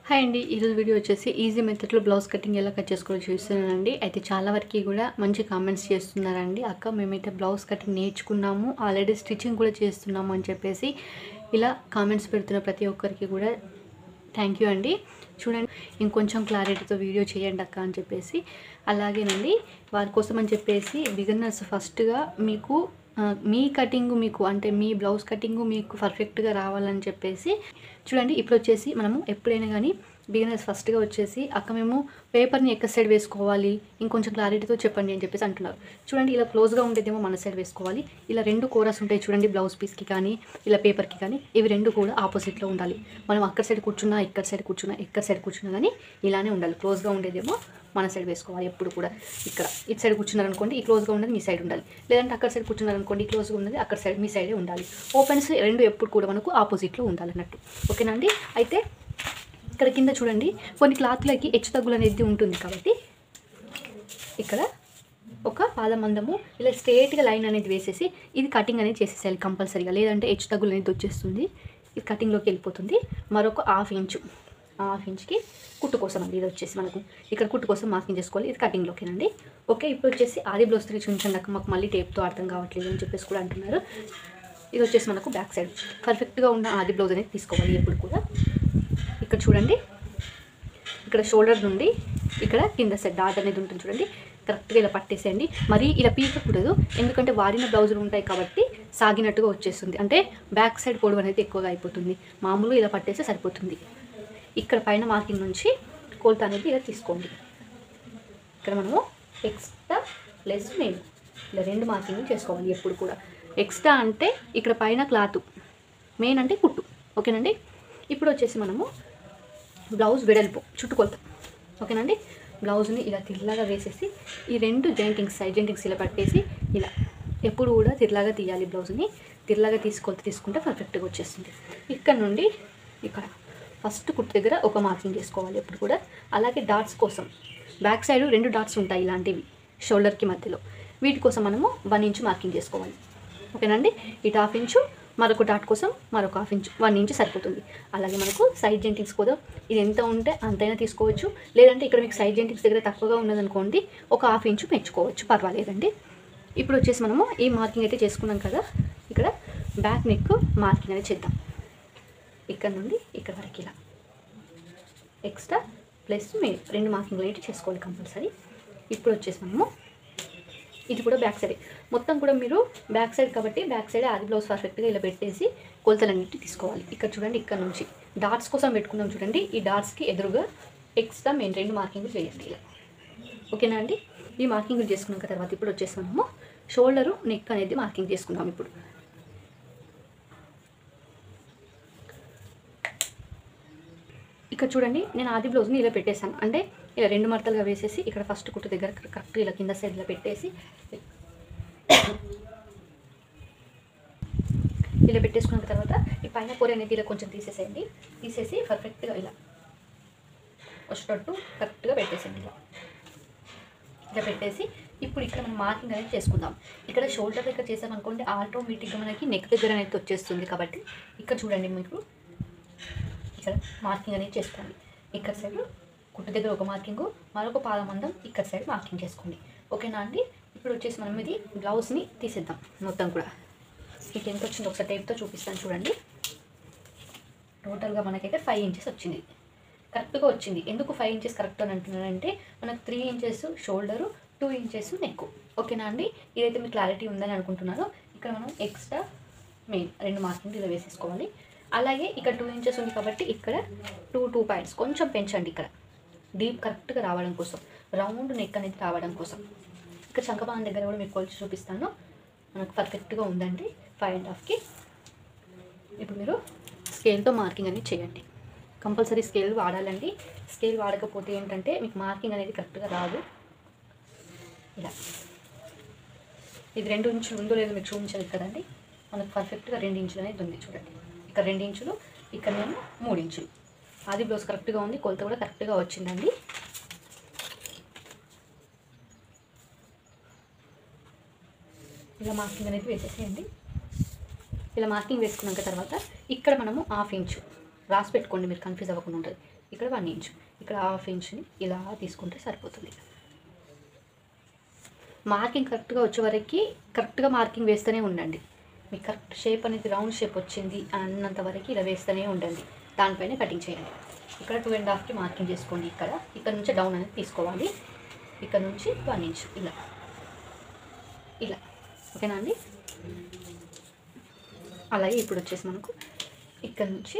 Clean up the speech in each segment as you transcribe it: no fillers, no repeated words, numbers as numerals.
Hi అండి. ఈరోజు video వచ్చేసి ఈజీ మెథడ్లో బ్లౌజ్ కటింగ్ ఎలా కట్ చేసుకోవాలో చూస్తున్నానండి. అయితే చాలా వరకు కూడా మంచి కామెంట్స్ చేస్తున్నారండి. అక్క మేమైతే బ్లౌజ్ కటింగ్ నేర్చుకున్నాము, ఆల్రెడీ స్టిచ్చింగ్ కూడా చేస్తున్నాము అని చెప్పేసి ఇలా కామెంట్స్ పెడుతున్న ప్రతి ఒక్కరికి కూడా థ్యాంక్ యూ అండి. చూడండి, ఇంకొంచెం క్లారిటీతో వీడియో చేయండి అక్క అని చెప్పేసి. అలాగేనండి, వారి కోసం అని చెప్పేసి బిగినర్స్ ఫస్ట్గా మీకు మీ కటింగ్ మీకు అంటే మీ బ్లౌజ్ కటింగ్ మీకు పర్ఫెక్ట్గా రావాలని చెప్పేసి చూడండి. ఇప్పుడు వచ్చేసి మనము ఎప్పుడైనా కానీ బిగినర్స్ ఫస్ట్గా వచ్చేసి అక్క మేము పేపర్ని ఎక్క సైడ్ వేసుకోవాలి, ఇంకొంచెం క్లారిటీతో చెప్పండి అని చెప్పేసి అంటున్నారు. చూడండి, ఇలా క్లోజ్గా ఉండేదేమో మన సైడ్ వేసుకోవాలి. ఇలా రెండు కోరస్ ఉంటాయి చూడండి, బ్లౌజ్ పీస్కి కానీ ఇలా పేపర్కి కానీ, ఇవి రెండు కూడా ఆపోజిట్లో ఉండాలి. మనం అక్కడ సైడ్ కూర్చున్నా, ఇక్కడ సైడ్ కూర్చున్నా, ఎక్కడ సైడ్ కూర్చున్నా కానీ ఇలానే ఉండాలి. క్లోజ్గా ఉండేదేమో మన సైడ్ వేసుకోవాలి ఎప్పుడు కూడా. ఇక్కడ ఇటు సైడ్ కూర్చున్నారనుకోండి, ఈ క్లోజ్గా ఉన్నది మీ సైడ్ ఉండాలి. లేదంటే అక్కడ సైడ్ కూర్చున్నారనుకోండి, ఈ క్లోజ్గా ఉన్నది అక్కడ సైడ్ మీ సైడే ఉండాలి. ఓపెన్స్ రెండు ఎప్పుడు కూడా మనకు ఆపోజిట్లో ఉండాలన్నట్టు. ఓకేనా అండి? అయితే ఇక్కడ కింద చూడండి, కొన్ని క్లాత్లకి హెచ్చు తగ్గులు అనేది ఉంటుంది కాబట్టి ఇక్కడ ఒక పాదమందము ఇలా స్ట్రేట్గా లైన్ అనేది వేసేసి ఇది కటింగ్ అనేది చేసేసేయాలి కంపల్సరీగా. లేదంటే హెచ్చు తగ్గులు అనేది వచ్చేస్తుంది, ఇది కటింగ్లోకి వెళ్ళిపోతుంది. మరొక హాఫ్ ఇంచ్కి కుట్టు కోసం అండి. ఇది వచ్చేసి మనకు ఇక్కడ కుట్టు కోసం మార్కింగ్ చేసుకోవాలి. ఇది కటింగ్లోకేనండి. ఓకే, ఇప్పుడు వచ్చేసి ఆది బ్లౌజ్ తిరిగి చూపించండి అక్క, మాకు మళ్ళీ టేప్తో అర్థం కావట్లేదు అని చెప్పేసి కూడా అంటున్నారు. ఇది వచ్చేసి మనకు బ్యాక్ సైడ్ పర్ఫెక్ట్గా ఉన్న ఆది బ్లౌజ్ అనేది తీసుకోవాలి ఎప్పుడు కూడా. ఇక్కడ చూడండి, ఇక్కడ షోల్డర్ నుండి ఇక్కడ కింద సైడ్ డాట్ అనేది ఉంటుంది చూడండి, కరెక్ట్గా ఇలా పట్టేసేయండి. మరి ఇలా పీకకూడదు, ఎందుకంటే వాడిన బ్లౌజులు ఉంటాయి కాబట్టి సాగినట్టుగా వచ్చేస్తుంది. అంటే బ్యాక్ సైడ్ పొడవు అనేది ఎక్కువగా అయిపోతుంది. మామూలుగా ఇలా పట్టేస్తే సరిపోతుంది. ఇక్కడ పైన మార్కింగ్ నుంచి కొలత అనేది ఇలా తీసుకోండి. ఇక్కడ మనము ఎక్స్ట్రా ప్లస్ మెయిన్ ఇలా రెండు మార్కింగ్ చేసుకోవాలి ఎప్పుడు కూడా. ఎక్స్ట్రా అంటే ఇక్కడ పైన క్లాత్, మెయిన్ అంటే కుట్టు. ఓకేనండి? ఇప్పుడు వచ్చేసి మనము బ్లౌజ్ వెడల్పు చుట్టుకొలత. ఓకేనండి? బ్లౌజ్ని ఇలా తిర్లాగా వేసేసి ఈ రెండు సైడ్ జాయింటింగ్స్ ఇలా పట్టేసి ఇలా ఎప్పుడు కూడా తిర్లాగా తీయాలి. బ్లౌజ్ని తిర్లాగా తీసుకుంటే పర్ఫెక్ట్గా వచ్చేస్తుంది. ఇక్కడ నుండి ఇక్కడ ఫస్ట్ కుట్టు దగ్గర ఒక మార్కింగ్ చేసుకోవాలి ఎప్పుడు కూడా. అలాగే డాట్స్ కోసం బ్యాక్ సైడ్ రెండు డాట్స్ ఉంటాయి ఇలాంటివి షోల్డర్కి మధ్యలో, వీటి కోసం మనము 1 ఇంచ్ మార్కింగ్ చేసుకోవాలి. ఓకేనండి? ఇటు హాఫ్ ఇంచు, మరొక డాట్ కోసం మరొక హాఫ్ ఇంచు, 1 ఇంచ్ సరిపోతుంది. అలాగే మనకు సైడ్ జాయింటింగ్స్ కూడా ఇది ఎంత ఉంటే అంతైనా తీసుకోవచ్చు. లేదంటే ఇక్కడ మీకు సైడ్ జాయింటింగ్స్ దగ్గర తక్కువగా ఉన్నదనుకోండి, ఒక హాఫ్ ఇంచు పెంచుకోవచ్చు, పర్వాలేదండి. ఇప్పుడు వచ్చేసి మనము ఈ మార్కింగ్ అయితే చేసుకున్నాం కదా, ఇక్కడ బ్యాక్ నెక్ మార్కింగ్ అనేది చేద్దాం. ఇక్కడ నుండి ఇక్కడ వరకు ఇలా ఎక్స్ట్రా ప్లస్ మెయిన్ రెండు మార్కింగ్లు అయితే చేసుకోవాలి కంపల్సరీ. ఇప్పుడు వచ్చేసి మనము ఇది కూడా బ్యాక్ సైడ్ మొత్తం కూడా మీరు బ్యాక్ సైడ్ కాబట్టి బ్యాక్ సైడ్ ఆది బ్లౌజ్ పర్ఫెక్ట్గా ఇలా పెట్టేసి కొలతలన్నింటి తీసుకోవాలి. ఇక్కడ చూడండి, ఇక్కడ నుంచి డాట్స్ కోసం పెట్టుకున్నాం చూడండి, ఈ డాట్స్కి ఎదురుగా ఎక్స్ట్రా మెయిన్ రెండు మార్కింగ్లు చేయండి ఇలా. ఓకేనా అండి? ఈ మార్కింగ్లు చేసుకున్నాక తర్వాత ఇప్పుడు వచ్చేసి మనము షోల్డరు నెక్ అనేది మార్కింగ్ చేసుకుందాం. ఇప్పుడు ఇక్కడ చూడండి, నేను ఆది బ్లౌజ్ని ఇలా పెట్టేశాను. అంటే ఇలా రెండు మడతలుగా వేసేసి ఇక్కడ ఫస్ట్ కుట్టు దగ్గర కరెక్ట్ ఇలా కింద సైడ్ ఇలా పెట్టేసి ఇలా పెట్టేసుకున్న తర్వాత ఈ పైన పొర అనేది ఇలా కొంచెం తీసేసేయండి. తీసేసి పర్ఫెక్ట్గా ఇలా వచ్చేటట్టు కరెక్ట్గా పెట్టేసేయండి. ఇలా పెట్టేసి ఇప్పుడు ఇక్కడ మనం మార్కింగ్ అనేది చేసుకుందాం. ఇక్కడ షోల్డర్ దగ్గర చేసామనుకోండి, ఆటోమేటిక్గా మనకి నెక్ దగ్గర అనేది వచ్చేస్తుంది. కాబట్టి ఇక్కడ చూడండి, మీకు ఇక్కడ మార్కింగ్ అనేది చేసుకోండి. ఇక్కడ సైడ్ కుట్టు దగ్గర ఒక మార్కింగు, మరొక పాదమందం ఇక్కడ సైడ్ మార్కింగ్ చేసుకోండి. ఓకేనా అండి? ఇప్పుడు వచ్చేసి మనం ఇది బ్లౌజ్ని తీసేద్దాం మొత్తం కూడా. మీకు ఎంత వచ్చిందో ఒకసారి టేప్తో చూపిస్తాను చూడండి. టోటల్గా మనకైతే 5 ఇంచెస్ వచ్చింది, కరెక్ట్గా వచ్చింది. ఎందుకు 5 ఇంచెస్ కరెక్ట్ అని అంటున్నానంటే మనకు 3 ఇంచెస్ షోల్డరు, 2 ఇంచెస్ నెక్. ఓకేనా అండి? ఇదైతే మీకు క్లారిటీ ఉందని అనుకుంటున్నాను. ఇక్కడ మనం ఎక్స్ట్రా మెయిన్ రెండు మార్కింగ్ ఇలా వేసేసుకోవాలి. అలాగే ఇక్కడ 2 ఇంచెస్ ఉంది కాబట్టి ఇక్కడ 2 పాయింట్స్ కొంచెం పెంచండి. ఇక్కడ డీప్ కరెక్ట్గా రావడం కోసం, రౌండ్ నెక్ అనేది రావడం కోసం. ఇక్కడ చంకపాన్ దగ్గర కూడా మీకు కొలిచి చూపిస్తాను. మనకు పర్ఫెక్ట్గా ఉందండి 5.5కి. ఇప్పుడు మీరు స్కేల్తో మార్కింగ్ అనేది చేయండి. Compulsory scale వాడాలండి. స్కేల్ వాడకపోతే ఏంటంటే మీకు మార్కింగ్ అనేది కరెక్ట్గా రాదు. ఇలా ఇది 2 ఇంచులు ఉందో లేదో మీకు చూపించాలి కదండి. మనకు పర్ఫెక్ట్గా 2 ఇంచులు అనేది ఉంది చూడండి. ఇక్కడ 2 ఇంచులు, ఇక్కడ నేను 3 ఇంచులు. ఆది బ్లౌజ్ కరెక్ట్గా ఉంది, కొలత కూడా కరెక్ట్గా వచ్చిందండి. ఇలా మార్కింగ్ అనేది వేసేసేయండి. ఇలా మార్కింగ్ వేసుకున్నాక తర్వాత ఇక్కడ మనము హాఫ్ ఇంచు రాసి పెట్టుకోండి, మీరు కన్ఫ్యూజ్ అవ్వకుండా ఉంటుంది. ఇక్కడ 1 ఇంచ్, ఇక్కడ హాఫ్ ఇంచ్ని ఇలా తీసుకుంటే సరిపోతుంది. మార్కింగ్ కరెక్ట్గా వచ్చే వరకు కరెక్ట్గా మార్కింగ్ వేస్తూనే ఉండండి. మీకు కరెక్ట్ షేప్ అనేది రౌండ్ షేప్ వచ్చింది అన్నంత వరకు ఇలా వేస్తూనే ఉండండి. దానిపైన కటింగ్ చేయండి. ఇక్కడ 2.5కి మార్కింగ్ చేసుకోండి. ఇక్కడ నుంచి డౌన్ అనేది తీసుకోవాలి. ఇక్కడ నుంచి 1 ఇంచ్ ఇలా ఇలా, ఓకేనా అండి. అలాగే ఇప్పుడు వచ్చేసి మనకు ఇక్కడ నుంచి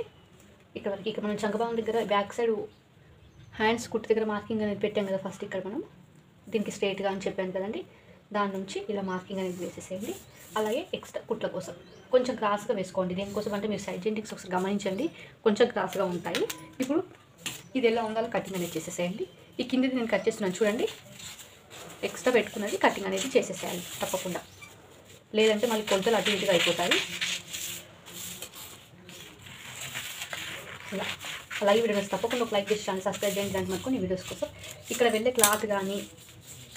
ఇక్కడ వరకు, ఇక్కడ మనం చంకబాగం దగ్గర బ్యాక్ సైడ్ హ్యాండ్స్ కుట్టు దగ్గర మార్కింగ్ అనేది పెట్టాం కదా ఫస్ట్. ఇక్కడ మనం దీనికి స్ట్రైట్గా అని చెప్పాను కదండి, దాని నుంచి ఇలా మార్కింగ్ అనేది వేసేసేయండి. అలాగే ఎక్స్ట్రా కుట్ల కోసం కొంచెం క్రాస్గా వేసుకోండి. దేనికోసం అంటే మీరు సైడ్ జెంటింగ్స్ ఒకసారి గమనించండి, కొంచెం క్రాస్గా ఉంటాయి. ఇప్పుడు ఇది ఎలా ఉండాలో కటింగ్ అనేది చేసేసేయండి. ఈ కిందది నేను కట్ చేస్తున్నాను చూడండి, ఎక్స్ట్రా పెట్టుకున్నది కటింగ్ అనేది చేసేసేయాలి తప్పకుండా, లేదంటే మళ్ళీ కొలతలు అటు ఇటుగా అయిపోతాయి. ఇలా అలాగే వీడియోస్ తప్పకుండా ఒక లైక్ చేసి ఛానల్ సబ్స్క్రైబ్ చేయండి. దాంట్లో మనకు వీడియోస్ కోసం ఇక్కడ వెళ్ళే క్లాత్ కానీ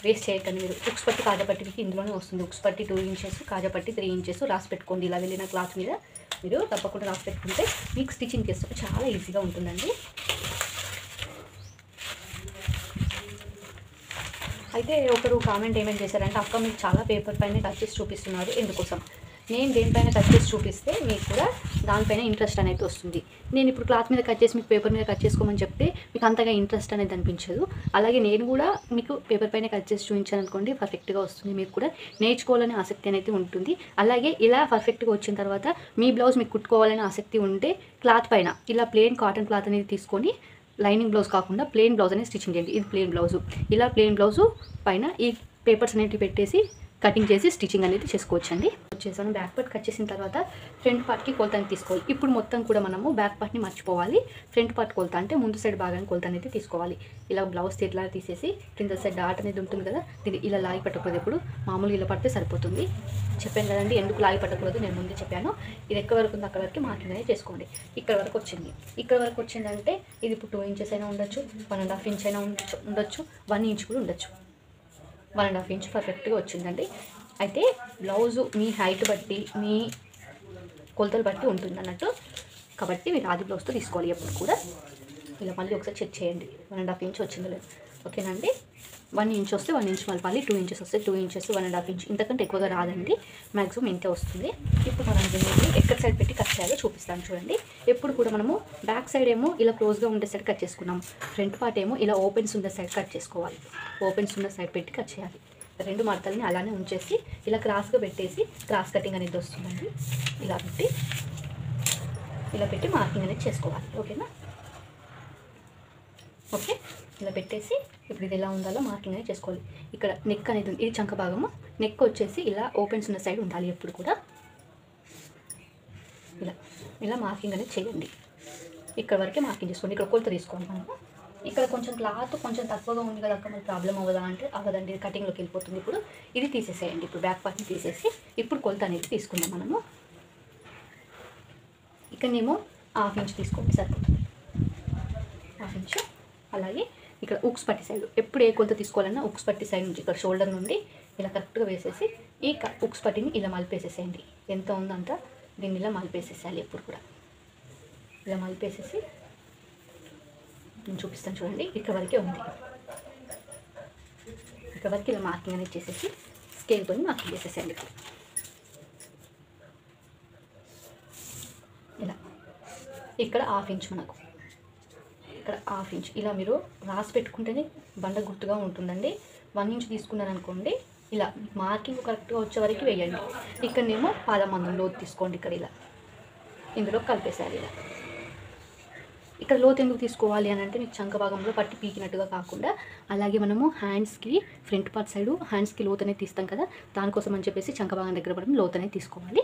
వేస్ట్ చేయకండి. మీరు ఉక్స్ పట్టి కాజాపట్టికి ఇందులోనే వస్తుంది. ఉక్స్ పట్టి 2 ఇంచెస్, కాజాపట్టి 3 ఇంచెస్ రాసి పెట్టుకోండి. ఇలా వెళ్ళిన క్లాత్ మీద మీరు తప్పకుండా రాసి పెట్టుకుంటే మీకు స్టిచ్చింగ్ చేస్తే చాలా ఈజీగా ఉంటుందండి. అయితే ఒకరు కామెంట్ ఏమేమి చేశారంటే, అక్క మీకు చాలా పేపర్ పైన కట్ చేసి చూపిస్తున్నారు ఎందుకోసం. నేను దేనిపైన కట్ చేసి చూపిస్తే మీకు కూడా దానిపైన ఇంట్రెస్ట్ అనేది వస్తుంది. నేను ఇప్పుడు క్లాత్ మీద కట్ చేసి మీకు పేపర్ మీద కట్ చేసుకోమని చెప్తే మీకు అంతగా ఇంట్రెస్ట్ అనేది అనిపించదు. అలాగే నేను కూడా మీకు పేపర్ పైన కట్ చేసి చూపించాను అనుకోండి, పర్ఫెక్ట్గా వస్తుంది. మీకు కూడా నేర్చుకోవాలనే ఆసక్తి అనేది ఉంటుంది. అలాగే ఇలా పర్ఫెక్ట్గా వచ్చిన తర్వాత మీ బ్లౌజ్ మీకు కుట్టుకోవాలనే ఆసక్తి ఉంటే క్లాత్ పైన ఇలా ప్లెయిన్ కాటన్ క్లాత్ అనేది తీసుకొని, లైనింగ్ బ్లౌజ్ కాకుండా ప్లెయిన్ బ్లౌజ్ అనేది స్టిచ్చింగ్ చేయండి. ఇది ప్లెయిన్ బ్లౌజు. ఇలా ప్లెయిన్ బ్లౌజు పైన ఈ పేపర్స్ అనేవి పెట్టేసి కటింగ్ చేసి స్టిచ్చింగ్ అనేది చేసుకోవచ్చండి. వచ్చేసాను బ్యాక్ పార్ట్ కట్ చేసిన తర్వాత ఫ్రంట్ పార్ట్కి కొలతని తీసుకోవాలి. ఇప్పుడు మొత్తం కూడా మనము బ్యాక్ పార్ట్ని మర్చిపోవాలి. ఫ్రంట్ పార్ట్ కొలత అంటే ముందు సైడ్ భాగాన్ని కొలత అనేది తీసుకోవాలి. ఇలా బ్లౌజ్ ఇట్లా తీసేసి కింద సైడ్ డాట్ అనేది ఉంటుంది కదా, దీన్ని ఇలా లాగి పట్టకూడదు. ఇప్పుడు మామూలుగా ఇలా పడితే సరిపోతుంది. చెప్పాను కదండి ఎందుకు లాగి పట్టకూడదు, నేను ముందే చెప్పాను. ఇది ఎక్కడ వరకు ఉంది అక్కడ వరకు మార్కింగ్ అనేది చేసుకోండి. ఇక్కడ వరకు వచ్చింది. ఇక్కడ వరకు వచ్చిందంటే ఇది ఇప్పుడు 2 ఇంచెస్ అయినా ఉండొచ్చు, 1.5 ఇంచ్ అయినా ఉండొచ్చు, 1 ఇంచ్ కూడా ఉండొచ్చు. 1.5 ఇంచ్ పర్ఫెక్ట్గా వచ్చిందండి. అయితే బ్లౌజు మీ హైట్ బట్టి, మీ కొలతలు బట్టి ఉంటుంది అన్నట్టు. కాబట్టి మీరు ఆది బ్లౌజ్తో తీసుకోవాలి ఎప్పుడు కూడా. ఇలా మళ్ళీ ఒకసారి చెక్ చేయండి 1.5 ఇంచ్ వచ్చిందో లేదు, ఓకేనండి. 1 ఇంచ్ వస్తే 1 ఇంచ్ మలపాలి, 2 ఇంచెస్ వస్తే 2 ఇంచెస్, 1.5 ఇంచ్ ఇంతకంటే ఎక్కువగా రాదండి, మ్యాక్సిమం ఇంతే వస్తుంది. ఇప్పుడు మనం దీన్ని ఎక్కడ సైడ్ పెట్టి కట్ చేయాలో చూపిస్తాను చూడండి. ఎప్పుడు కూడా మనము బ్యాక్ సైడ్ ఏమో ఇలా క్లోజ్గా ఉండే సైడ్ కట్ చేసుకున్నాము, ఫ్రంట్ పార్ట్ ఏమో ఇలా ఓపెన్స్ ఉన్న సైడ్ కట్ చేసుకోవాలి. ఓపెన్స్ ఉన్న సైడ్ పెట్టి కట్ చేయాలి. 2 మడతల్ని అలానే ఉంచేసి ఇలా క్రాస్గా పెట్టేసి క్రాస్ కటింగ్ అనేది వస్తుందండి. ఇలా పెట్టి మార్కింగ్ అనేది చేసుకోవాలి, ఓకేనా. ఓకే, ఇలా పెట్టేసి ఇప్పుడు ఇది ఎలా ఉండాలో మార్కింగ్ అనేది చేసుకోవాలి. ఇక్కడ నెక్ అనేది ఉంది, ఇది చంక భాగము. నెక్ వచ్చేసి ఇలా ఓపెన్స్ ఉన్న సైడ్ ఉండాలి ఎప్పుడు కూడా. ఇలా మార్కింగ్ అనేది చేయండి. ఇక్కడ వరకే మార్కింగ్ చేసుకోండి. ఇక్కడ కొలత తీసుకోండి మనము. ఇక్కడ కొంచెం క్లాత్ కొంచెం తక్కువగా ఉంది కదా అక్క, మరి ప్రాబ్లం అవ్వదా అంటే అవ్వదండి, కటింగ్లోకి వెళ్ళిపోతుంది. ఇప్పుడు ఇది తీసేసేయండి. ఇప్పుడు బ్యాక్ పార్ట్ని తీసేసి ఇప్పుడు కొలత అనేది తీసుకుందాం మనము. ఇక్కడనేమో 1/2 ఇంచ్ తీసుకోండి సరిపోతుంది, 1/2 ఇంచ్. అలాగే ఇక్కడ ఉక్స్ పట్టి సైడ్ ఎప్పుడు ఏ కొలత తీసుకోవాలన్నా ఉక్స్ పట్టి సైడ్ నుంచి ఇక్కడ షోల్డర్ నుండి ఇలా కరెక్ట్గా వేసేసి ఈ ఉక్స్ పట్టిని ఇలా మలిపేసేసేయండి. ఎంత ఉందంత దీన్ని ఇలా మలిపేసేసేయాలి ఎప్పుడు కూడా. ఇలా మలిపేసేసి నేను చూపిస్తాను చూడండి, ఇక్కడ వరకే ఉంది. ఇక్కడ వరకు ఇలా మార్కింగ్ అనేది చేసేసి స్కేల్తో మార్కింగ్ చేసేసేయండి. ఇలా ఇక్కడ 1/2 ఇంచ్ మనకు, ఇక్కడ 1/2 ఇంచ్ ఇలా మీరు రాసి పెట్టుకుంటేనే బండ గుర్తుగా ఉంటుందండి. 1 ఇంచ్ తీసుకున్నారనుకోండి, ఇలా మార్కింగ్ కరెక్ట్గా వచ్చే వరకు వేయండి. ఇక్కడనేమో పాదమందం లోతు తీసుకోండి. ఇక్కడ ఇలా ఇందులో కలిపేసేయాలి. ఇలా ఇక్కడ లోతు ఎందుకు తీసుకోవాలి అని అంటే మీకు చంక భాగంలో పట్టి పీకినట్టుగా కాకుండా, అలాగే మనము హ్యాండ్స్కి ఫ్రంట్ పార్ట్ సైడు హ్యాండ్స్కి లోతు అనేది తీస్తాం కదా, దానికోసం అని చెప్పేసి చంక భాగం దగ్గర మనం లోతు అనేది తీసుకోవాలి.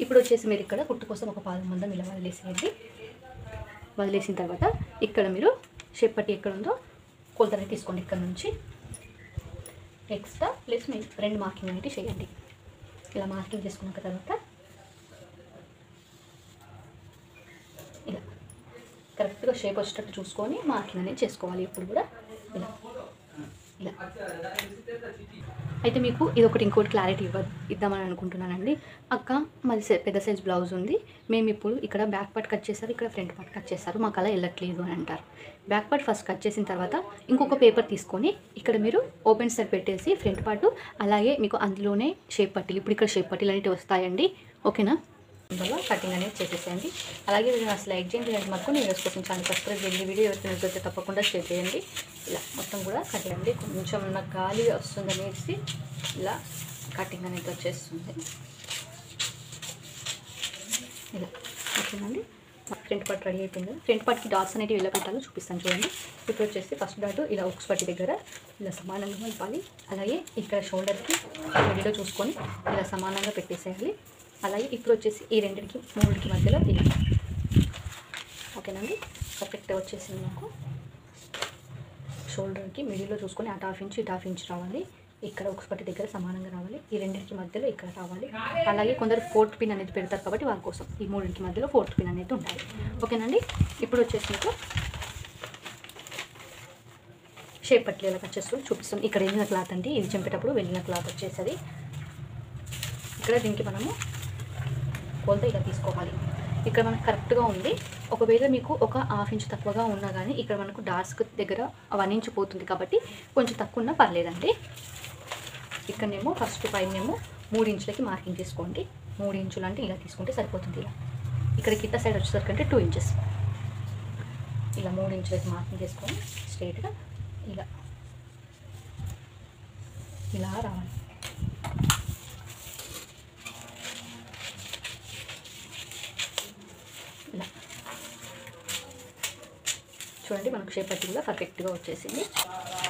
ఇప్పుడు వచ్చేసి మీరు ఇక్కడ కుట్టు కోసం ఒక పాదమందం ఇలా వదిలేసేయండి. వదిలేసిన తర్వాత ఇక్కడ మీరు షేప్ పట్టి ఎక్కడ ఉందో కొలత అనేది తీసుకోండి. ఇక్కడ నుంచి ఎక్స్ట్రా ప్లస్ మీరు 2 మార్కింగ్ అనేది చేయండి. ఇలా మార్కింగ్ చేసుకున్న తర్వాత ఇలా కరెక్ట్గా షేప్ వచ్చేటట్టు చూసుకొని మార్కింగ్ అనేది చేసుకోవాలి. ఇప్పుడు కూడా ఇలా ఇలా అయితే మీకు ఇదొకటి ఇంకోటి క్లారిటీ ఇద్దామని అనుకుంటున్నానండి. అక్క మాది పెద్ద సైజ్ బ్లౌజ్ ఉంది, మేము ఇప్పుడు ఇక్కడ బ్యాక్ పార్ట్ కట్ చేశారు, ఇక్కడ ఫ్రంట్ పార్ట్ కట్ చేశారు, మాకు అలా వెళ్ళట్లేదు అని అంటారు. బ్యాక్ పార్ట్ ఫస్ట్ కట్ చేసిన తర్వాత ఇంకొక పేపర్ తీసుకొని ఇక్కడ మీరు ఓపెన్ సైడ్ పెట్టేసి ఫ్రంట్ పార్ట్, అలాగే మీకు అందులోనే షేప్ పట్టీలు, ఇప్పుడు ఇక్కడ షేప్ పట్టీలు అనేవి వస్తాయండి. ఓకేనా, అందులో కటింగ్ అనేది చేసేసేయండి. అలాగే మీరు అసలు లైక్ చేయండి, ఇలాంటి మాకు నేను కోసం ఛానల్ సబ్స్క్రైబ్ చేయండి, వీడియో ఎవరికి నచ్చితే తప్పకుండా షేర్ చేయండి. ఇలా మొత్తం కూడా కటింగ్ అండి, కొంచెం నాకు గాలి వస్తుందనేసి ఇలా కటింగ్ అనేది వచ్చేస్తుంది. ఇలా ఓకేనండి. ఫ్రంట్ పార్ట్ రెడీ అయిపోయింది కదా. ఫ్రంట్ పార్ట్కి డాట్స్ అనేవి ఎలా పెట్టాలో చూపిస్తాను చూడండి. ఇప్పుడు వచ్చేసి ఫస్ట్ డాట్ ఇలా ఉక్స్ పట్టి దగ్గర ఇలా సమానంగా కలపాలి. అలాగే ఇక్కడ షోల్డర్కి మిడిలో చూసుకొని ఇలా సమానంగా పెట్టేసేయాలి. అలాగే ఇప్పుడు వచ్చేసి ఈ రెండింటికి మూడింటికి మధ్యలో ఇలా. ఓకేనండి, పర్ఫెక్ట్గా వచ్చేసింది. నాకు షోల్డర్కి మిడిల్లో చూసుకొని అటు హాఫ్ ఇంచ్ ఇటు హాఫ్ ఇంచ్ రావాలి. ఇక్కడ ఉక్స్ పట్టి దగ్గర సమానంగా రావాలి. ఈ రెండింటికి మధ్యలో ఇక్కడ రావాలి. అలాగే కొందరు ఫోర్త్ పిన్ అనేది పెడతారు కాబట్టి వాళ్ళ కోసం ఈ మూడింటికి మధ్యలో ఫోర్త్ పిన్ అనేది ఉండాలి. ఓకేనండి, ఇప్పుడు వచ్చేసి మీకు షేప్ పట్టి ఎలా కట్ చేస్తూ చూపిస్తాం. ఇక్కడ వెళ్ళిన క్లాత్ అండి, ఇది చెంపేటప్పుడు వెళ్ళిన క్లాత్ వచ్చేసరి ఇక్కడ దీనికి మనము కొలత ఇలా తీసుకోవాలి. ఇక్కడ మనకు కరెక్ట్గా ఉంది. ఒకవేళ మీకు ఒక హాఫ్ ఇంచ్ తక్కువగా ఉన్నా కానీ ఇక్కడ మనకు డాట్స్ దగ్గర 1 ఇంచ్ పోతుంది కాబట్టి కొంచెం తక్కువ ఉన్నా పర్లేదండి. ఇక్కడనేమో ఫస్ట్ పైనేమో 3 ఇంచులకి మార్కింగ్ చేసుకోండి. 3 ఇంచులు అంటే ఇలా తీసుకుంటే సరిపోతుంది. ఇలా ఇక్కడ కింద సైడ్ వచ్చేసరికంటే 2 ఇంచెస్ ఇలా 3 ఇంచులకి మార్కింగ్ చేసుకొని స్ట్రైట్గా ఇలా ఇలా రావాలి. ఇలా చూడండి, మనకు షేప్ పట్టి కూడా పర్ఫెక్ట్గా వచ్చేసింది.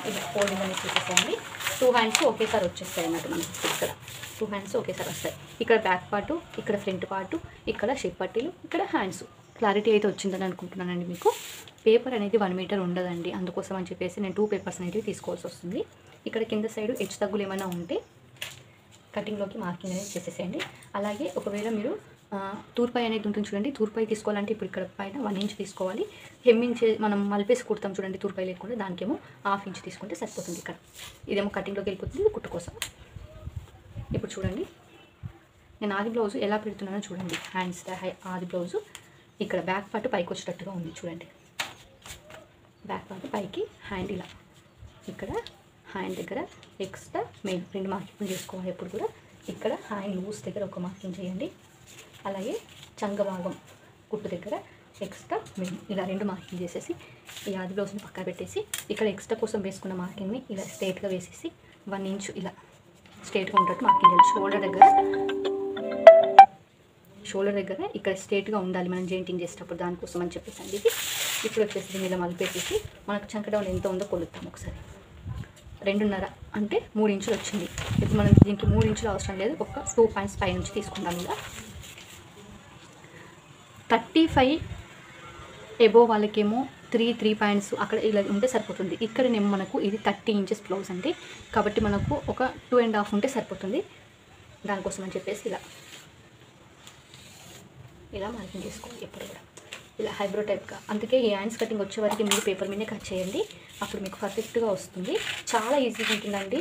ఇలా ఫోల్డింగ్ అనేది చూసేసేయండి. 2 హ్యాండ్స్ ఒకేసారి వచ్చేస్తాయి అన్నట్టు. మనకి ఇక్కడ 2 హ్యాండ్స్ ఒకేసారి వస్తాయి. ఇక్కడ బ్యాక్ పార్టు, ఇక్కడ ఫ్రంట్ పార్టు, ఇక్కడ షేప్ పట్టీలు, ఇక్కడ హ్యాండ్స్. క్లారిటీ అయితే వచ్చిందని అనుకుంటున్నానండి. మీకు పేపర్ అనేది 1 మీటర్ ఉండదండి, అందుకోసం అని చెప్పేసి నేను 2 పేపర్స్ అనేవి తీసుకోవాల్సి వస్తుంది. ఇక్కడ కింద సైడ్ హెచ్చు తగ్గులు ఏమైనా ఉంటే కటింగ్లోకి మార్కింగ్ అనేది చేసేసేయండి. అలాగే ఒకవేళ మీరు తూర్పాయి అనేది ఉంటుంది చూడండి, తూర్పాయి తీసుకోవాలంటే ఇప్పుడు ఇక్కడ పైన 1 ఇంచ్ తీసుకోవాలి. హెమ్మింగ్ మనం మలిపేసి కుడతాం చూడండి తూర్పాయి లేకుండా, దానికేమో హాఫ్ ఇంచ్ తీసుకుంటే సరిపోతుంది. ఇక్కడ ఇదేమో కటింగ్లోకి వెళ్ళిపోతుంది, ఇది కుట్టు కోసం. ఇప్పుడు చూడండి, నేను ఆది బ్లౌజ్ ఎలా పెడుతున్నానో చూడండి. హ్యాండ్స్ ఆది బ్లౌజు ఇక్కడ బ్యాక్ పార్ట్ పైకి వచ్చేటట్టుగా ఉంది చూడండి. బ్యాక్ పార్ట్ పైకి, హ్యాండ్ ఇలా, ఇక్కడ హ్యాండ్ దగ్గర ఎక్స్ట్రా మెయిన్ 2 మార్కింగ్ చేసుకోవాలి. ఎప్పుడు కూడా ఇక్కడ హ్యాండ్ లూజ్ దగ్గర ఒక మార్కింగ్ చేయండి. అలాగే చంగ భాగం కుట్టు దగ్గర ఎక్స్ట్రా మెయిన్ ఇలా 2 మార్కింగ్ చేసేసి ఈ ఆది బ్లౌజ్ని పక్కన పెట్టేసి ఇక్కడ ఎక్స్ట్రా కోసం వేసుకున్న మార్కింగ్ని ఇలా స్ట్రైట్గా వేసేసి 1 ఇంచ్ ఇలా స్ట్రైట్గా ఉండేట్టు మార్కింగ్ చేయాలి. షోల్డర్ దగ్గర ఇక్కడ స్ట్రైట్గా ఉండాలి మనం జాయింటింగ్ చేసేటప్పుడు, దానికోసం అని చెప్పేసి అండి ఇది. ఇప్పుడు వచ్చేసి దీన్ని ఇలా మలిపేసేసి మనకు చంక డౌన్ ఎంత ఉందో కొలుద్దాం ఒకసారి. 2.5 అంటే 3 ఇంచులు వచ్చింది. ఇప్పుడు మనం దీనికి 3 ఇంచులు అవసరం లేదు, ఒక 2 పాయింట్స్ పై నుంచి తీసుకుందాం. ఇలా 35 ఎబో వాళ్ళకేమో 3 పాయింట్స్ అక్కడ ఇలా ఉంటే సరిపోతుంది. ఇక్కడనేమో మనకు ఇది 30 ఇంచెస్ బ్లౌజ్ అండి, కాబట్టి మనకు ఒక 2.5 ఉంటే సరిపోతుంది. దానికోసం అని చెప్పేసి ఇలా మార్కింగ్ చేసుకోవాలి ఎప్పుడు కూడా ఇలా హైబ్రో టైప్గా. అందుకే ఈ హ్యాండ్స్ కటింగ్ వచ్చే వరకు మీరు పేపర్ మీదే కట్ చేయండి, అప్పుడు మీకు పర్ఫెక్ట్గా వస్తుంది. చాలా ఈజీగా ఉంటుందండి.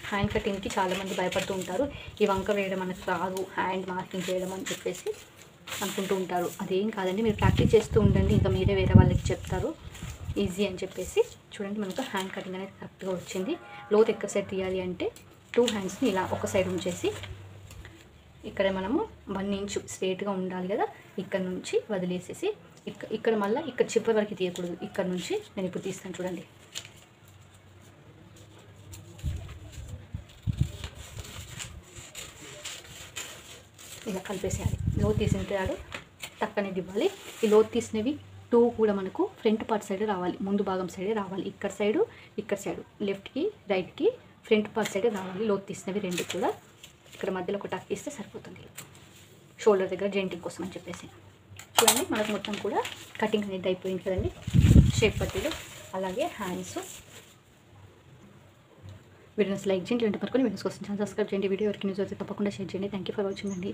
హ్యాండ్ కటింగ్కి చాలామంది భయపడుతూ ఉంటారు, ఈ వంక వేయడం మనకు రాదు, హ్యాండ్ మార్కింగ్ చేయడం అని చెప్పేసి అనుకుంటూ ఉంటారు. అదేం కాదండి, మీరు ప్రాక్టీస్ చేస్తూ ఉండండి, ఇంకా మీరే వేరే వాళ్ళకి చెప్తారు ఈజీ అని చెప్పేసి. చూడండి, మనకు హ్యాండ్ కటింగ్ అనేది కరెక్ట్గా వచ్చింది. లోతు ఎక్కువ సైడ్ తీయాలి అంటే 2 హ్యాండ్స్ని ఇలా ఒక సైడ్ ఉంచేసి ఇక్కడ మనము 1 ఇంచ్ స్ట్రైట్గా ఉండాలి కదా, ఇక్కడ నుంచి వదిలేసేసి ఇక్కడ మళ్ళీ ఇక్కడ చివరి వరకు తీయకూడదు. ఇక్కడ నుంచి నేను ఇప్పుడు తీస్తాను చూడండి. ఇలా కలిపేసేయాలి. లోతు తీసిన తాడు టక్కనేది ఇవ్వాలి. ఈ లోతు తీసినవి 2 కూడా మనకు ఫ్రంట్ పార్ట్ సైడ్ రావాలి, ముందు భాగం సైడే రావాలి. ఇక్కడ సైడు లెఫ్ట్కి రైట్కి ఫ్రంట్ పార్ట్ సైడే రావాలి. లోతు తీసినవి 2 కూడా ఇక్కడ మధ్యలో ఒక టక్ ఇస్తే సరిపోతుంది. షోల్డర్ దగ్గర జాయింటింగ్ కోసం అని చెప్పేసి. చూడండి, మనకు మొత్తం కూడా కటింగ్ అనేది అయిపోయింది కదండి. షేప్ పట్టీలు అలాగే హ్యాండ్స్. వీడియోస్ లైక్ చేయండి, పట్టుకొని వీడియోస్ కోసం ఛానల్ సబ్స్క్రైబ్ చేయండి. వీడియో ఎవరికి న్యూస్ అయితే తప్పకుండా షేర్ చేయండి. థ్యాంక్ యూ ఫర్ వాచింగ్ అండి.